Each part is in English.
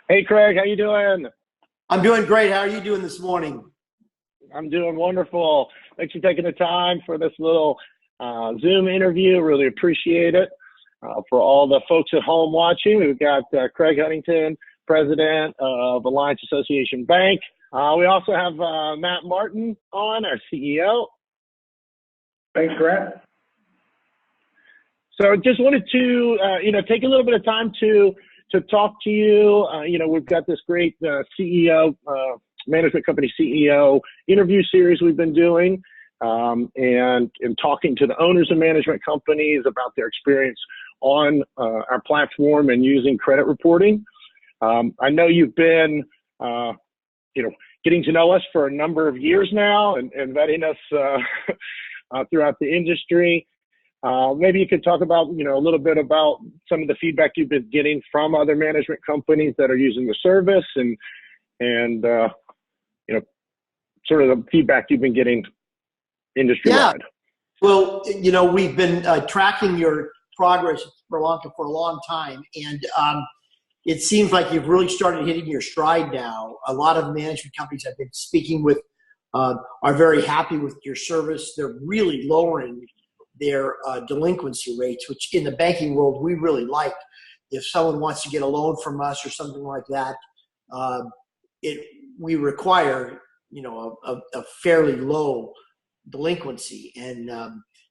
Hey Craig, how you doing? I'm doing great. How are you doing this morning? I'm doing wonderful. Thanks for taking the time for this little Zoom interview. Really appreciate it. For all the folks at home watching, we've got Craig Huntington, President of Alliance Association Bank. We also have Matt Martin on, our CEO. Thanks, Grant. So just wanted to, take a little bit of time to talk to you. We've got this great CEO, management company CEO interview series we've been doing, and talking to the owners of management companies about their experience on our platform and using credit reporting. I know you've been, getting to know us for a number of years now and vetting us throughout the industry. Maybe you could talk about, a little bit about some of the feedback you've been getting from other management companies that are using the service and sort of the feedback you've been getting industry-wide. Yeah. Well, we've been tracking your progress at Sperlonga for a long time, and it seems like you've really started hitting your stride now. A lot of management companies I've been speaking with are very happy with your service. They're really lowering their delinquency rates, which in the banking world we really like. If someone wants to get a loan from us or something like that, we require a fairly low delinquency, and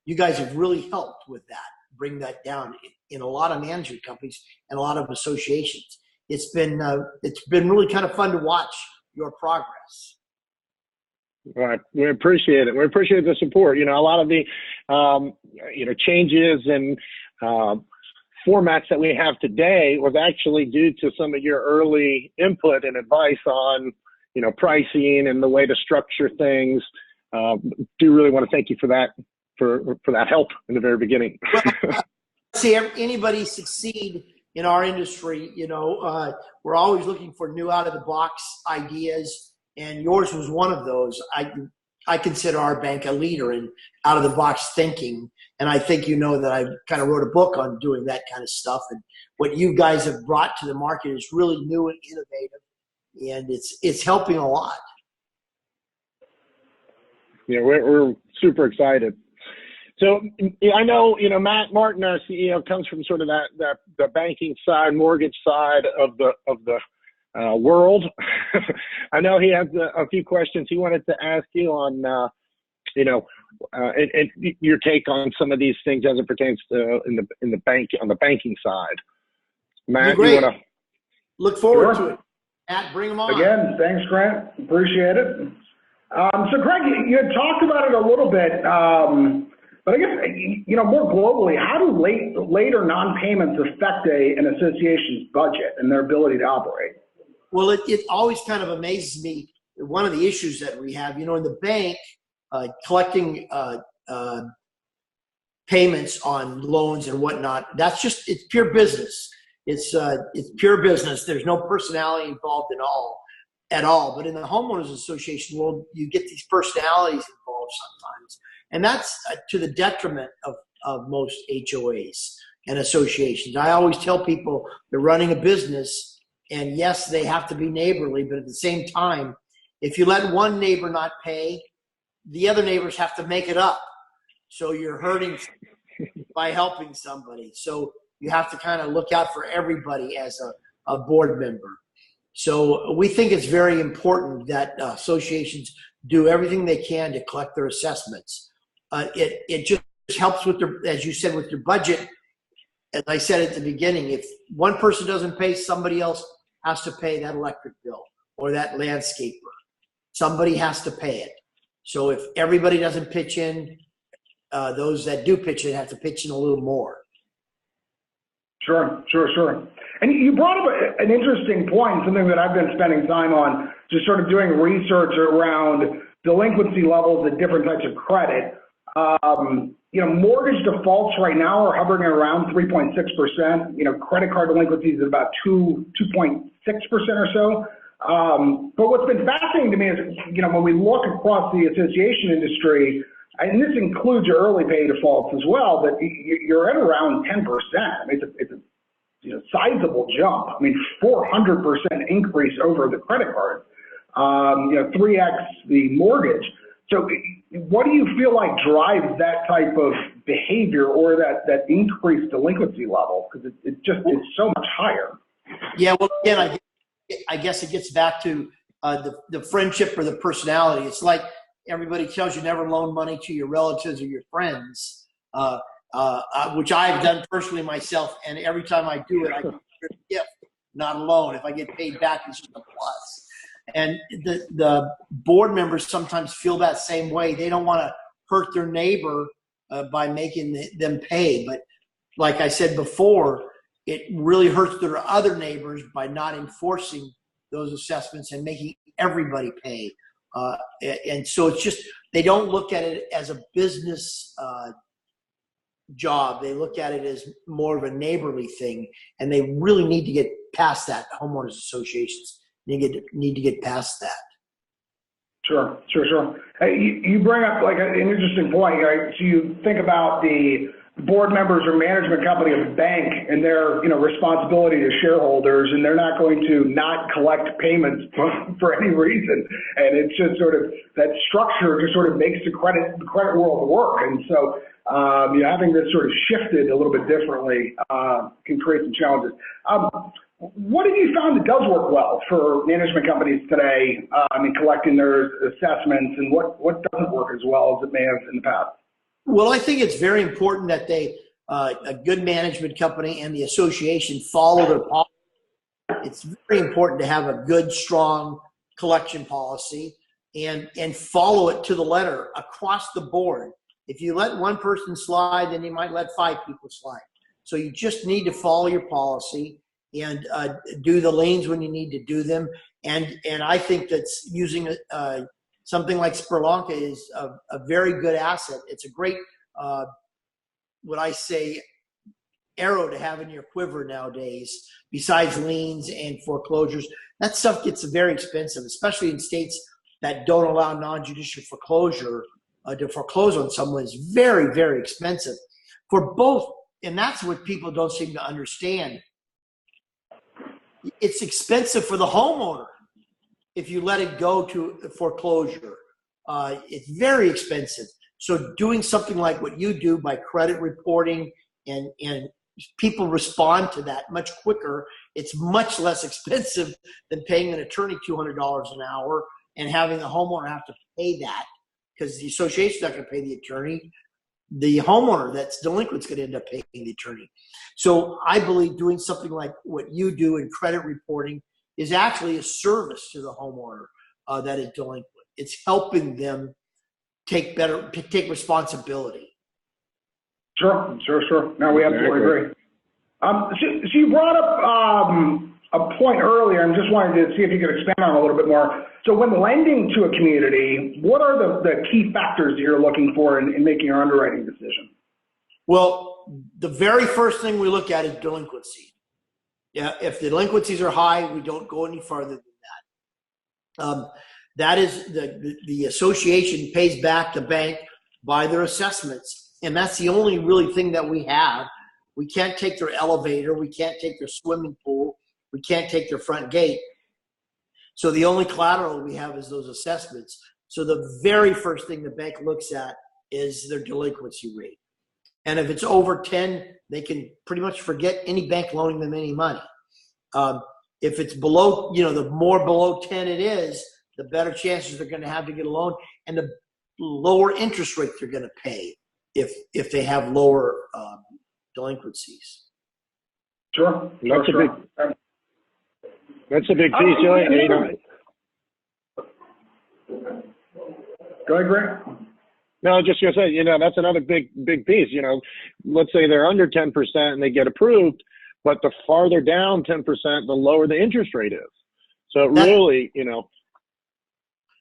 you guys have really helped with that, bring that down in a lot of management companies and a lot of associations. It's been really kind of fun to watch your progress. Right. We appreciate it. We appreciate the support. A lot of the, changes and formats that we have today was actually due to some of your early input and advice on, pricing and the way to structure things. Do really want to thank you for that, for that help in the very beginning. Well, see, anybody succeed in our industry, we're always looking for new out-of-the-box ideas, and yours was one of those. I consider our bank a leader in out-of-the-box thinking, and I think that I kind of wrote a book on doing that kind of stuff, and what you guys have brought to the market is really new and innovative, and it's helping a lot. Yeah, we're super excited. So I know, Matt Martin, our CEO, comes from sort of the banking side, mortgage side of the world. I know he has a few questions he wanted to ask you on, and your take on some of these things as it pertains to in the bank, on the banking side. Matt, you want to look forward to it? Matt, bring them on. Again, thanks, Grant. Appreciate it. So, Greg, you had talked about it a little bit, but I guess, more globally, how do later non-payments affect an association's budget and their ability to operate? Well, it always kind of amazes me. One of the issues that we have, in the bank, collecting payments on loans and whatnot, it's pure business. It's pure business. There's no personality involved at all. But in the homeowners association world, you get these personalities involved sometimes, and that's to the detriment of most HOAs and associations. I always tell people they're running a business, and yes, they have to be neighborly, but at the same time, if you let one neighbor not pay, the other neighbors have to make it up. So you're hurting by helping somebody. So you have to kind of look out for everybody as a board member. So we think it's very important that associations do everything they can to collect their assessments. It just helps with as you said, with your budget. As I said at the beginning, if one person doesn't pay, somebody else has to pay that electric bill or that landscaper. Somebody has to pay it. So if everybody doesn't pitch in, those that do pitch in have to pitch in a little more. Sure. And you brought up an interesting point, something that I've been spending time on, just sort of doing research around delinquency levels at different types of credit. Mortgage defaults right now are hovering around 3.6%. Credit card delinquencies at about 2.6% or so. But what's been fascinating to me is, when we look across the association industry, and this includes your early pay defaults as well, that you're at around 10%. I mean, it's a sizable jump. I mean, 400% increase over the credit card, 3x the mortgage. So what do you feel like drives that type of behavior or that increased delinquency level? Because it's so much higher. Yeah, well, again, I guess it gets back to the friendship or the personality. It's like everybody tells you never loan money to your relatives or your friends, which I've done personally myself. And every time I do it, I consider it a gift, not a loan. If I get paid back, it's just a plus. And the board members sometimes feel that same way. They don't want to hurt their neighbor by making them pay. But like I said before, it really hurts their other neighbors by not enforcing those assessments and making everybody pay. And so it's just, they don't look at it as a business job. They look at it as more of a neighborly thing. And they really need to get past that. Homeowners associations need to get past that. Sure. Hey, you bring up like an interesting point, right? So you think about the board members or management company of a bank and their responsibility to shareholders, and they're not going to not collect payments for any reason. And it's just sort of that structure just sort of makes the credit world work. And so having this sort of shifted a little bit differently can create some challenges. What have you found that does work well for management companies today in collecting their assessments, and what doesn't work as well as it may have in the past? Well, I think it's very important that a good management company and the association follow their policy. It's very important to have a good, strong collection policy and follow it to the letter across the board. If you let one person slide, then you might let 5 people slide. So you just need to follow your policy and do the liens when you need to do them. And I think that's using something like Sperlonga is a very good asset. It's a great, what I say, arrow to have in your quiver nowadays, besides liens and foreclosures. That stuff gets very expensive, especially in states that don't allow non-judicial foreclosure. To foreclose on someone is very, very expensive for both. And that's what people don't seem to understand. It's expensive for the homeowner if you let it go to foreclosure. It's very expensive. So doing something like what you do by credit reporting and people respond to that much quicker, it's much less expensive than paying an attorney $200 an hour and having the homeowner have to pay that because the association's not going to pay the attorney. The homeowner that's delinquent is going to end up paying the attorney. So I believe doing something like what you do in credit reporting is actually a service to the homeowner that is delinquent. It's helping them take responsibility. Sure. No, we absolutely agree. So you brought up a point earlier, and just wanted to see if you could expand on it a little bit more. So when lending to a community, what are the key factors that you're looking for in making your underwriting decision? Well, the very first thing we look at is delinquency. Yeah, if the delinquencies are high, we don't go any farther than that. That is the association pays back the bank by their assessments, and that's the only really thing that we have. We can't take their elevator, we can't take their swimming pool, we can't take their front gate. So the only collateral we have is those assessments. So the very first thing the bank looks at is their delinquency rate. And if it's over 10, they can pretty much forget any bank loaning them any money. If it's below, the more below 10 it is, the better chances they're going to have to get a loan, and the lower interest rate they're going to pay if they have lower delinquencies. Sure. That's a big piece. Go ahead, Greg. No, I was just going to say, that's another big piece. Let's say they're under 10% and they get approved, but the farther down 10%, the lower the interest rate is. So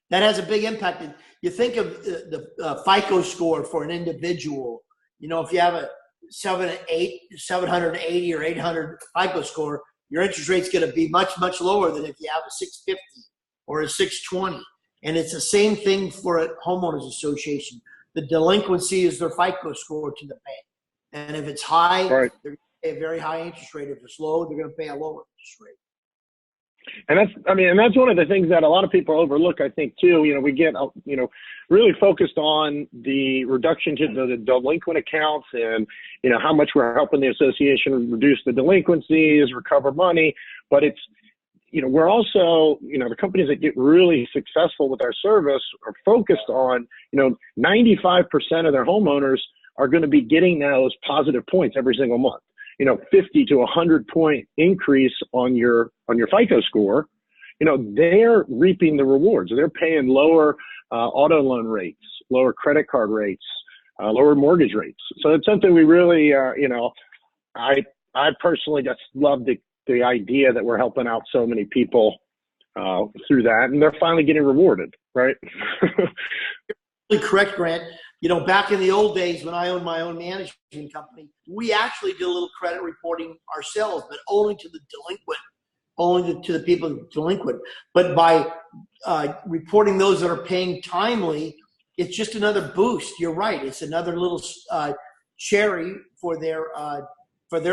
that has a big impact. You think of the FICO score for an individual. If you have a 780 or 800 FICO score, your interest rate's going to be much, much lower than if you have a 650 or a 620. And it's the same thing for a homeowners association. The delinquency is their FICO score to the bank. And if it's high, right, they're pay a very high interest rate. If it's low, they're going to pay a lower interest rate. And that's one of the things that a lot of people overlook, I think, too. We get, really focused on the reduction to the delinquent accounts and, how much we're helping the association reduce the delinquencies, recover money. But it's, we're also, the companies that get really successful with our service are focused on, 95% of their homeowners are going to be getting those positive points every single month. 50 to 100 point increase on your FICO score, they're reaping the rewards. They're paying lower auto loan rates, lower credit card rates, lower mortgage rates. So it's something we really, I personally just love the idea that we're helping out so many people through that, and they're finally getting rewarded, right? Correct, Grant. Back in the old days when I owned my own management company, we actually did a little credit reporting ourselves, but only to the delinquent, only to the people delinquent. But by reporting those that are paying timely, it's just another boost. You're right. It's another little cherry for their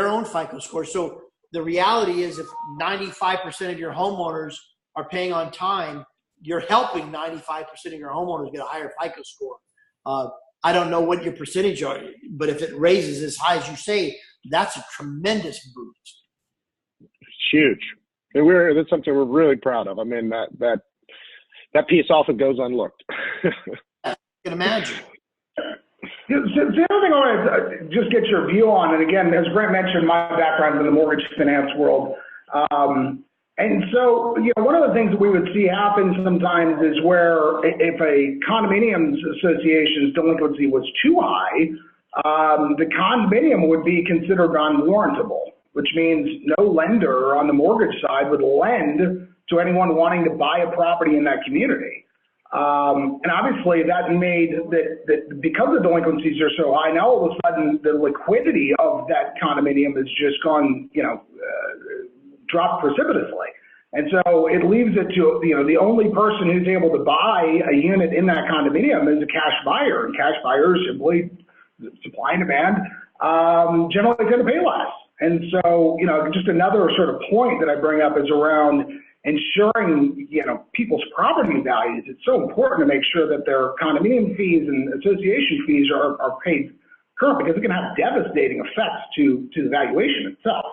own FICO score. So the reality is, if 95% of your homeowners are paying on time, you're helping 95% of your homeowners get a higher FICO score. I don't know what your percentage are, but if it raises as high as you say, that's a tremendous boost. It's huge. And that's something we're really proud of. I mean, that piece often goes unlooked. I can imagine. The other thing I want to just get your view on, and again, as Grant mentioned, my background in the mortgage finance world. And so, one of the things that we would see happen sometimes is where if a condominiums association's delinquency was too high, the condominium would be considered unwarrantable, which means no lender on the mortgage side would lend to anyone wanting to buy a property in that community. And obviously that made that because the delinquencies are so high, now all of a sudden the liquidity of that condominium has just gone, dropped precipitously. And so it leaves it to, the only person who's able to buy a unit in that condominium is a cash buyer. And cash buyers, simply supply and demand, generally going to pay less. And so, just another sort of point that I bring up is around ensuring, people's property values. It's so important to make sure that their condominium fees and association fees are paid current, because it can have devastating effects to the valuation itself.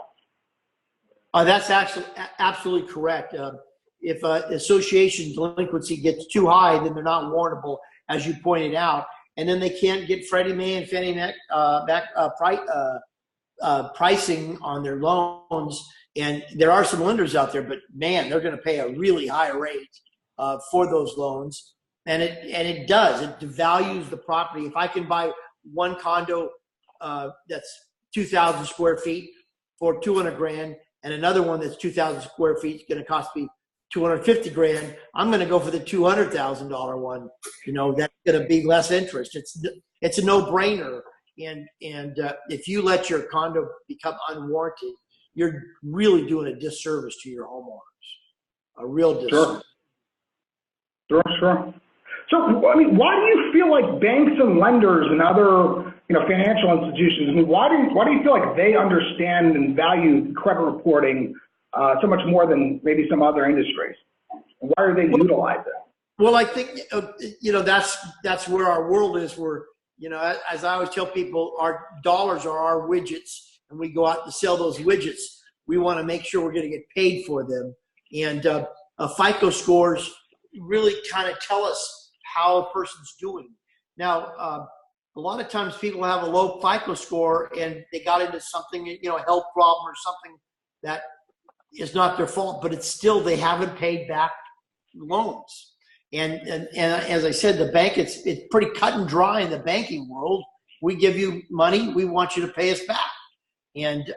That's actually absolutely correct. If association delinquency gets too high, then they're not warrantable, as you pointed out, and then they can't get Freddie Mae and Fannie Mae pricing on their loans. And there are some lenders out there, but man, they're going to pay a really high rate for those loans, and it does. It devalues the property. If I can buy one condo that's 2,000 square feet for $200,000, and another one that's 2,000 square feet is going to cost me $250,000, I'm going to go for the $200,000 one. That's going to be less interest. It's a no-brainer. And if you let your condo become unwarranted, you're really doing a disservice to your homeowners. A real disservice. Sure. So, I mean, why do you feel like banks and lenders and other, financial institutions, why do you feel like they understand and value credit reporting so much more than maybe some other industries? Why are they utilize it? Well, I think, that's where our world is. Where, as I always tell people, our dollars are our widgets, and we go out to sell those widgets. We want to make sure we're going to get paid for them. And FICO scores really kind of tell us how a person's doing. Now, a lot of times people have a low FICO score and they got into something, a health problem or something that is not their fault, but it's still, they haven't paid back loans. And as I said, the bank, it's pretty cut and dry in the banking world. We give you money, we want you to pay us back. And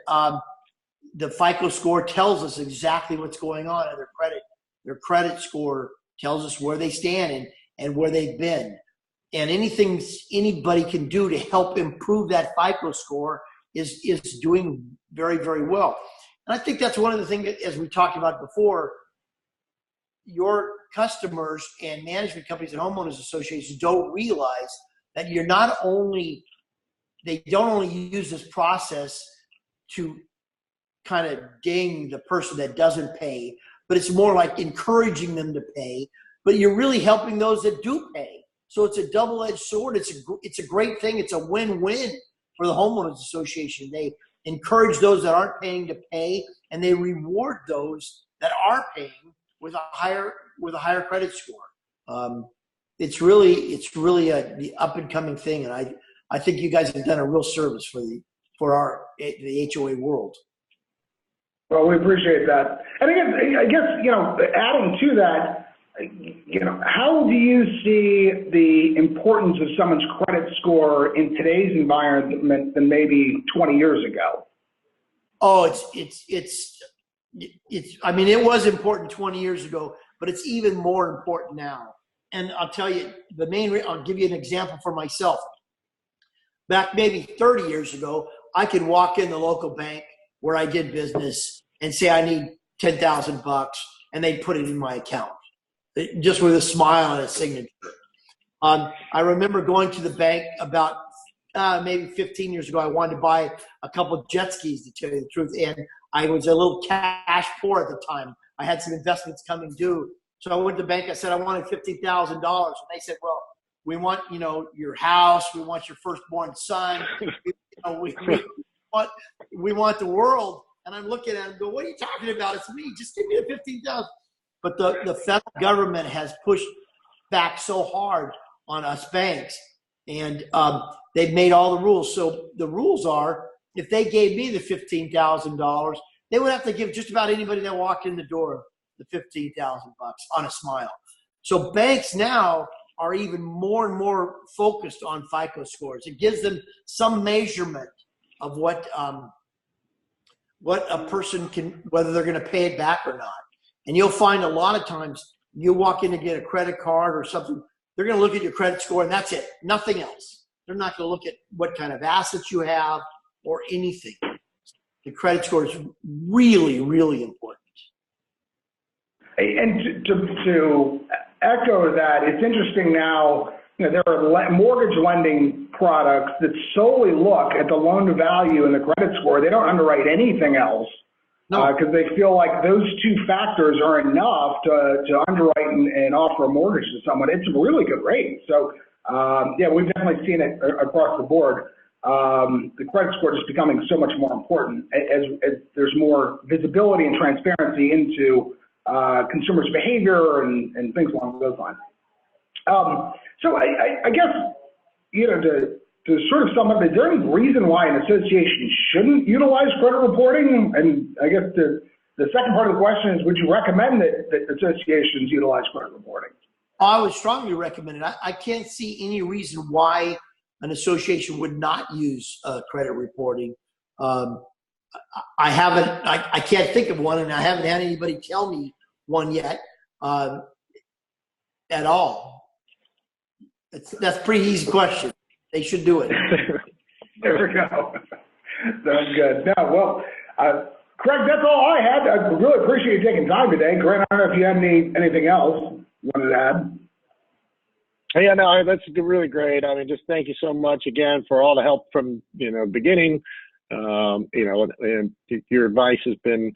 the FICO score tells us exactly what's going on in their credit. Their credit score tells us where they stand and where they've been. And anything anybody can do to help improve that FICO score is doing very, very well. And I think that's one of the things that, as we talked about before, your customers and management companies and homeowners associations don't realize that they don't only use this process to kind of ding the person that doesn't pay, but it's more like encouraging them to pay. But you're really helping those that do pay. So it's a double-edged sword. It's a great thing. It's a win-win for the homeowners association. They encourage those that aren't paying to pay, and they reward those that are paying with a higher credit score. It's really the up and coming thing, and I think you guys have done a real service for the HOA world. Well, we appreciate that. And I guess adding to that, how do you see the importance of someone's credit score in today's environment than maybe 20 years ago? Oh, I mean, it was important 20 years ago, but it's even more important now. And I'll tell you, I'll give you an example for myself. Back maybe 30 years ago, I could walk in the local bank where I did business and say, I need $10,000, and they'd put it in my account, just with a smile and a signature. I remember going to the bank about maybe 15 years ago. I wanted to buy a couple of jet skis, to tell you the truth, and I was a little cash poor at the time. I had some investments coming due. So I went to the bank. I said, I wanted $50,000. And they said, well, we want, your house. We want your firstborn son. We want the world. And I'm looking at him and go, what are you talking about? It's me. Just give me the $15,000. But the federal government has pushed back so hard on us banks, and they've made all the rules. So the rules are, if they gave me the $15,000, they would have to give just about anybody that walked in the door the $15,000 on a smile. So banks now are even more and more focused on FICO scores. It gives them some measurement of what a person can, whether they're going to pay it back or not. And you'll find a lot of times you walk in to get a credit card or something, they're going to look at your credit score and that's it, nothing else. They're not going to look at what kind of assets you have or anything. The credit score is really, really important. And to echo that, it's interesting now, there are mortgage lending products that solely look at the loan to value and the credit score. They don't underwrite anything else because they feel like those two factors are enough to underwrite and offer a mortgage to someone. It's a really good rate. So, we've definitely seen it across the board. The credit score is becoming so much more important as there's more visibility and transparency into consumers' behavior and things along those lines. So I guess, to sort of sum up, is there any reason why an association shouldn't utilize credit reporting? And I guess the second part of the question is, would you recommend that associations utilize credit reporting? I would strongly recommend it. I can't see any reason why an association would not use credit reporting. I can't think of one, and I haven't had anybody tell me one yet at all. That's a pretty easy question. They should do it. There we go. Sounds good. No, well, Craig, that's all I had. I really appreciate you taking time today. Grant, I don't know if you had anything else you wanted to add. Yeah, no, that's really great. I mean, just thank you so much again for all the help from beginning. And your advice has been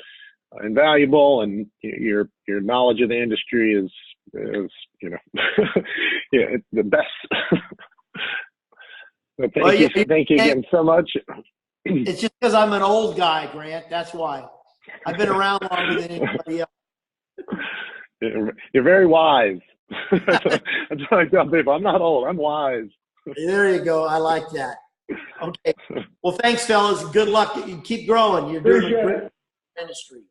invaluable, and your knowledge of the industry is it's the best. So thank you again so much. It's just because I'm an old guy, Grant. That's why. I've been around longer than anybody else. You're very wise. That's what I tell people. I'm not old. I'm wise. There you go. I like that. Okay. Well, thanks, fellas. Good luck. You keep growing. You're doing a great industry.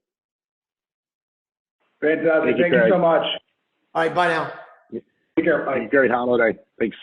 Fantastic. Thank you so much. All right. Bye now. Take care. Bye. Great holiday. Thanks.